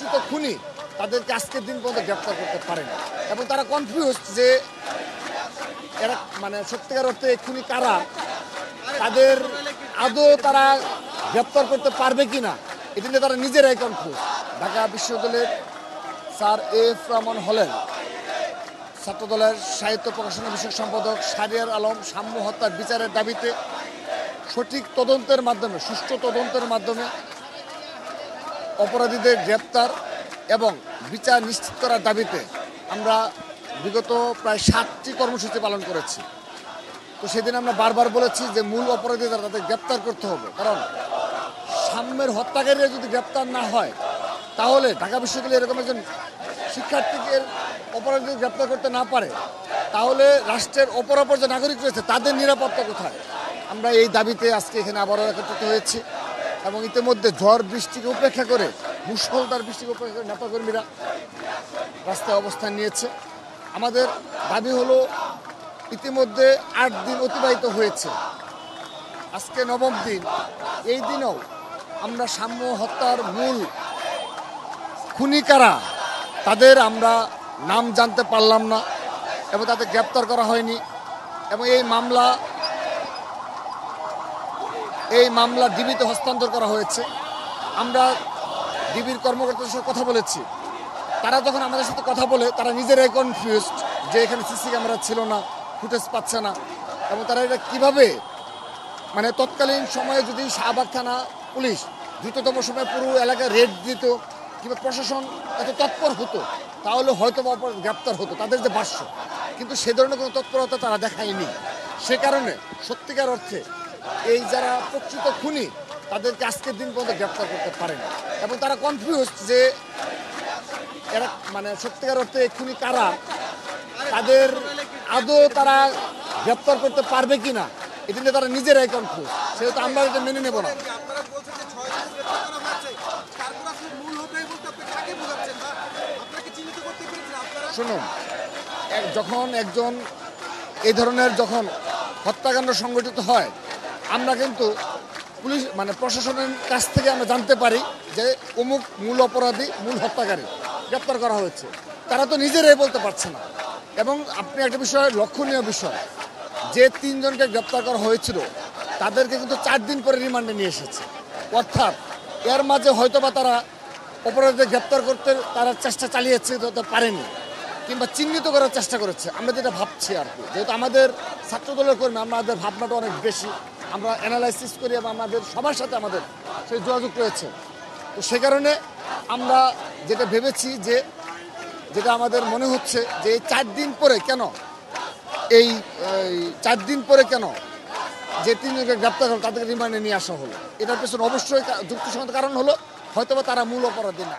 প্রকৃত খুনি তাদেরকে আজকের দিন পর্যন্ত গ্রেপ্তার করতে পারেন এবং তারা কনফিউজ যে এরা মানে সত্যিকার অর্থে খুনি কারা, তাদের আদৌ তারা গ্রেপ্তার করতে পারবে কিনা এটা নিয়ে তারা নিজেরাই কনফিউজ। ঢাকা বিশ্ববিদ্যালয়ের স্যার এফ রহমান হলেন ছাত্রদলের সাহিত্য প্রকাশনা বিষয়ক সম্পাদক শাহরিয়ার আলম সাম্য হত্যার বিচারের দাবিতে সঠিক তদন্তের মাধ্যমে সুষ্ঠু তদন্তের মাধ্যমে অপরাধীদের গ্রেপ্তার এবং বিচার নিশ্চিত করার দাবিতে আমরা বিগত প্রায় 7টি কর্মসূচি পালন করেছি। তো সেদিন আমরা বারবার বলেছি যে মূল অপরাধীরা তাদের গ্রেপ্তার করতে হবে, কারণ সাম্যের হত্যাকারীরা যদি গ্রেপ্তার না হয় তাহলে ঢাকা বিশ্ববিদ্যালয়ে এরকম একজন শিক্ষার্থীকে অপরাধীদের গ্রেপ্তার করতে না পারে তাহলে রাষ্ট্রের অপরাপর যে নাগরিক রয়েছে তাদের নিরাপত্তা কোথায়। আমরা এই দাবিতে আজকে এখানে আবারও একত্রিত হয়েছি এবং ইতিমধ্যে ঝড় বৃষ্টিকে উপেক্ষা করে মুষলধার বৃষ্টিকে উপেক্ষা করে নেতাকর্মীরা রাস্তায় অবস্থান নিয়েছে। আমাদের দাবি হলো ইতিমধ্যে 8 দিন অতিবাহিত হয়েছে, আজকে 9ম দিন। এই দিনেও আমরা সাম্য হত্যার মূল খুনি কারা তাদের আমরা নাম জানতে পারলাম না এবং তাদের গ্রেপ্তার করা হয়নি এবং এই মামলা ডিবিতে হস্তান্তর করা হয়েছে। আমরা ডিবির কর্মকর্তাদের সাথে কথা বলেছি, তারা যখন আমাদের সাথে কথা বলে তারা নিজেরাই কনফিউজড যে এখানে সিসি ক্যামেরা ছিল না, ফুটেজ পাচ্ছে না এবং তারা এটা কীভাবে মানে তৎকালীন সময়ে যদি শাহবাগ থানা পুলিশ দ্রুততম সময়ে পুরো এলাকায় রেড দিত কিংবা প্রশাসন এত তৎপর হতো তাহলে হয়তো গ্রেপ্তার হতো তাদের যে ভাষ্য, কিন্তু সে ধরনের কোনো তৎপরতা তারা দেখায়নি। সে কারণে সত্যিকার অর্থে এই যারা প্রকৃত খুনি তাদেরকে আজকের দিন পর্যন্ত গ্রেপ্তার করতে পারে না এবং তারা কনফিউজ যে এরা মানে সত্যিকার অর্থে খুনি কারা, তাদের আদৌ তারা গ্রেপ্তার করতে পারবে কিনা এটা নিয়ে তারা নিজেরাই কনফিউজ। সেহেতু আমরা এটা মেনে নেব না। শুনুন, যখন একজন এই ধরনের যখন হত্যাকাণ্ড সংগঠিত হয় আমরা কিন্তু পুলিশ মানে প্রশাসনের কাছ থেকে আমরা জানতে পারি যে অমুক মূল অপরাধী মূল হত্যাকারী গ্রেপ্তার করা হয়েছে, তারা তো নিজেরাই বলতে পারছে না। এবং আপনি একটা বিষয় লক্ষণীয় বিষয় যে 3 জনকে গ্রেপ্তার করা হয়েছিল তাদেরকে কিন্তু 4 দিন পরে রিমান্ডে নিয়ে এসেছে, অর্থাৎ এর মাঝে হয়তোবা তারা অপরাধীদের গ্রেপ্তার করতে তারা চেষ্টা চালিয়েছে পারেনি কিংবা চিহ্নিত করার চেষ্টা করেছে। আমরা যেটা ভাবছি আর কি, যেহেতু আমাদের ছাত্রদলের কর্মী আমাদের ভাবনাটা অনেক বেশি, আমরা অ্যানালাইসিস করি এবং আমাদের সবার সাথে আমাদের সেই যোগাযোগ রয়েছে। তো সে কারণে আমরা যেটা ভেবেছি যে যেটা আমাদের মনে হচ্ছে যে এই 4 দিন পরে কেন যে 3 জনকে গ্রেপ্তার হলো তাদেরকে রিমান্ডে নিয়ে আসা হলো, এটার পেছনে অবশ্যই যুক্তিসঙ্গত কারণ হলো হয়তোবা তারা মূল অপরাধী না।